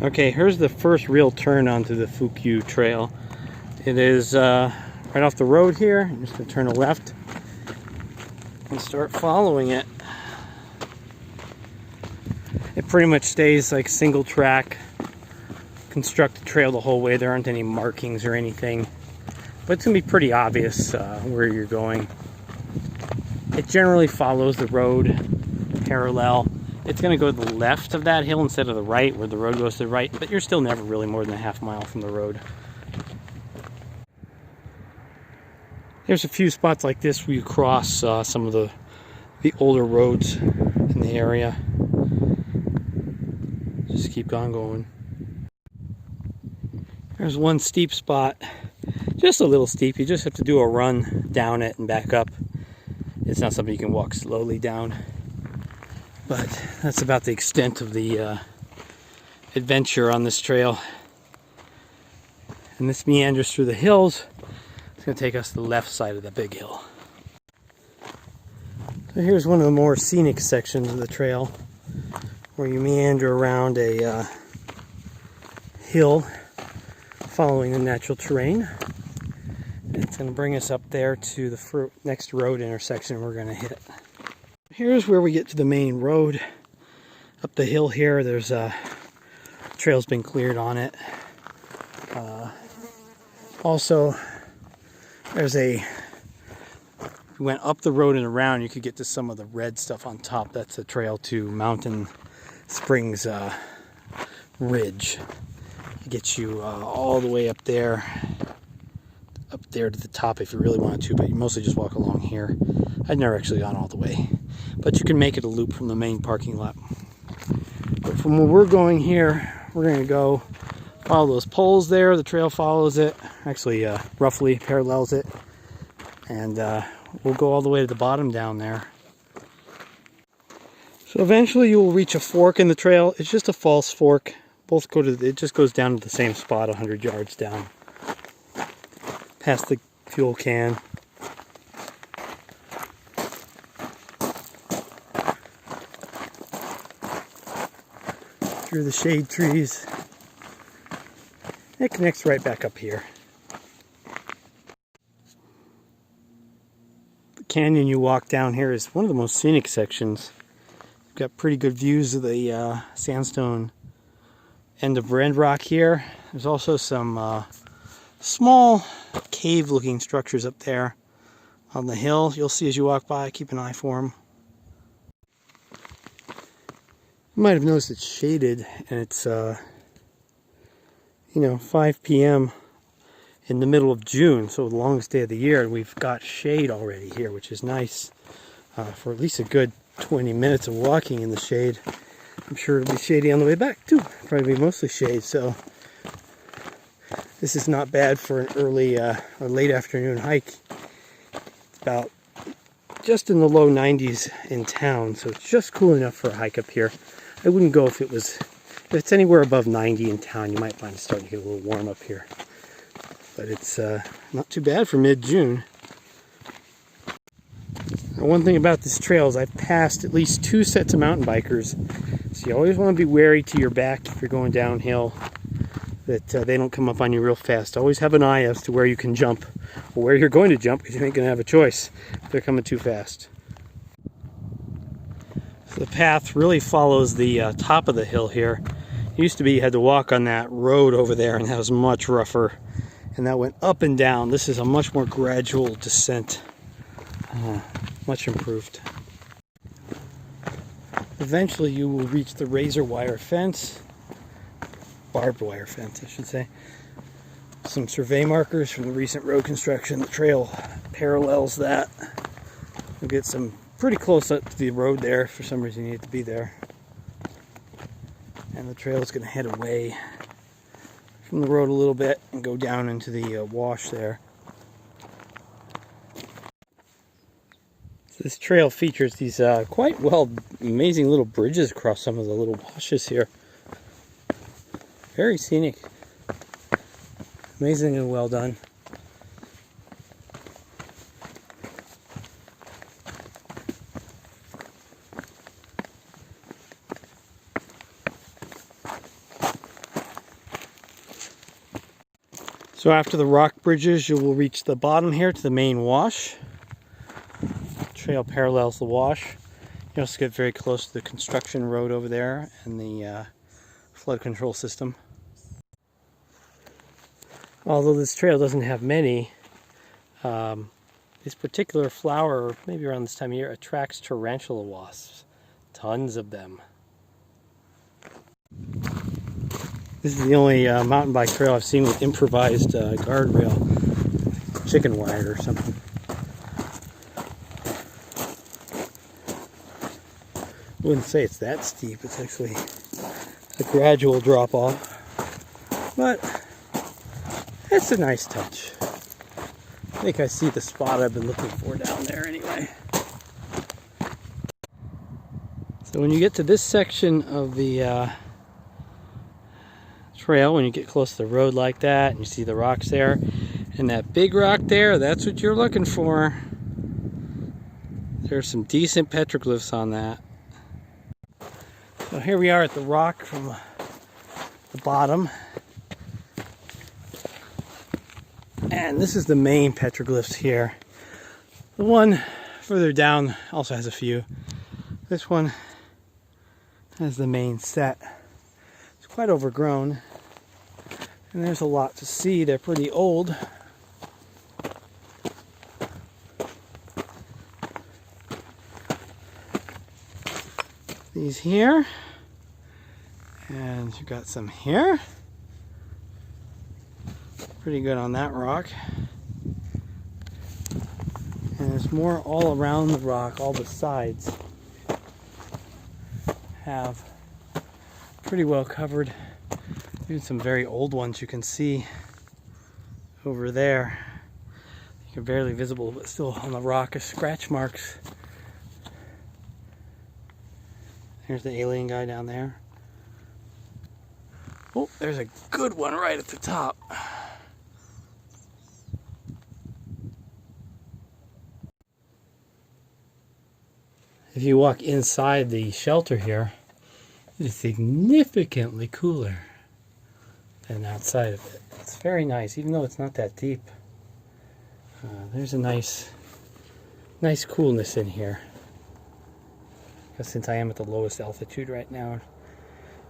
Okay, here's the first real turn onto the Fook trail. It is right off the road here. I'm just going to turn a left and start following it. It pretty much stays like single track, constructed trail the whole way. There aren't any markings or anything, but it's going to be pretty obvious where you're going. It generally follows the road parallel. It's going to go to the left of that hill instead of the right, where the road goes to the right, but you're still never really more than a half mile from the road. There's a few spots like this where you cross some of the older roads in the area. Just keep on going. There's one steep spot, just a little steep. You just have to do a run down it and back up. It's not something you can walk slowly down. But that's about the extent of the adventure on this trail. And this meanders through the hills. It's going to take us to the left side of the big hill. So here's one of the more scenic sections of the trail, where you meander around a hill following the natural terrain. It's going to bring us up there to the next road intersection we're going to hit. Here's where we get to the main road. Up the hill here, there's a trail's been cleared on it. Also, there's if you went up the road and around, you could get to some of the red stuff on top. That's the trail to Mountain Springs Ridge. It gets you all the way up there to the top if you really wanted to, but you mostly just walk along here. I've never actually gone all the way, but you can make it a loop from the main parking lot. But from where we're going here, we're going to go follow those poles there. The trail follows it, actually roughly parallels it, and we'll go all the way to the bottom down there. So eventually you will reach a fork in the trail. It's just a false fork. Both go to it just goes down to the same spot 100 yards down, past the fuel can. Through the shade trees. It connects right back up here. The canyon you walk down here is one of the most scenic sections. You've got pretty good views of the sandstone end of Red Rock here. There's also some small cave-looking structures up there on the hill. You'll see as you walk by. Keep an eye for them. You might have noticed it's shaded, and it's 5 p.m. in the middle of June, so the longest day of the year, and we've got shade already here, which is nice for at least a good 20 minutes of walking in the shade. I'm sure it'll be shady on the way back too. Probably be mostly shade, so this is not bad for an early or late afternoon hike. It's about just in the low 90s in town, so it's just cool enough for a hike up here. I wouldn't go if it's anywhere above 90 in town. You might find it starting to get a little warm up here. But it's not too bad for mid-June. One thing about this trail is I've passed at least 2 sets of mountain bikers. So you always want to be wary to your back if you're going downhill, that they don't come up on you real fast. Always have an eye as to where you can jump, or where you're going to jump, because you ain't going to have a choice if they're coming too fast. The path really follows the top of the hill here. It used to be you had to walk on that road over there, and that was much rougher, and that went up and down. This is a much more gradual descent, much improved. Eventually you will reach the razor wire fence, barbed wire fence I should say. Some survey markers from the recent road construction. The trail parallels that. You'll get some pretty close up to the road there. For some reason you need to be there. And the trail is going to head away from the road a little bit and go down into the wash there. So this trail features these quite amazing little bridges across some of the little washes here. Very scenic. Amazingly well done. So after the rock bridges, you will reach the bottom here to the main wash. Trail parallels the wash. You also get very close to the construction road over there and the flood control system. Although this trail doesn't have many, this particular flower, maybe around this time of year, attracts tarantula wasps. Tons of them. This is the only mountain bike trail I've seen with improvised guardrail, chicken wire or something. I wouldn't say it's that steep, it's actually a gradual drop off, but it's a nice touch. I think I see the spot I've been looking for down there anyway. So when you get to this section of the trail, when you get close to the road like that and you see the rocks there and that big rock there, that's what you're looking for. There's some decent petroglyphs on that. So here we are at the rock from the bottom, and this is the main petroglyphs here. The one further down also has a few. This one has the main set. It's quite overgrown, and there's a lot to see. They're pretty old. These here, and you've got some here. Pretty good on that rock. And there's more all around the rock. All the sides have pretty well covered. Even some very old ones you can see over there. They're barely visible, but still on the rock is scratch marks. Here's the alien guy down there. Oh, there's a good one right at the top. If you walk inside the shelter here, it is significantly cooler than outside of it. It's very nice, even though it's not that deep. There's a nice coolness in here. Since I am at the lowest altitude right now.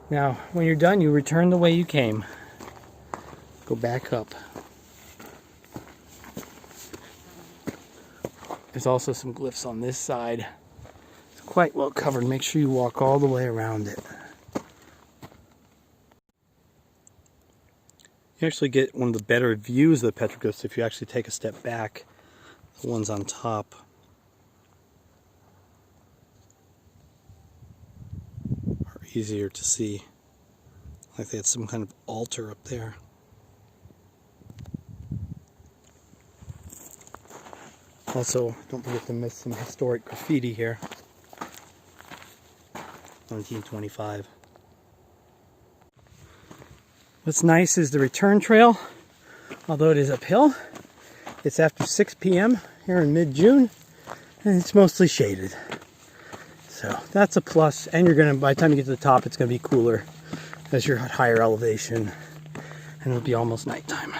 Now, when you're done, you return the way you came. Go back up. There's also some glyphs on this side. It's quite well covered. Make sure you walk all the way around it. You actually get one of the better views of the petroglyphs if you actually take a step back. The ones on top are easier to see. Like they had some kind of altar up there. Also, don't forget to miss some historic graffiti here. 1925. What's nice is the return trail, although it is uphill. It's after 6 p.m. here in mid-June, and it's mostly shaded. So that's a plus, and you're gonna, by the time you get to the top, it's gonna be cooler as you're at higher elevation, and it'll be almost nighttime.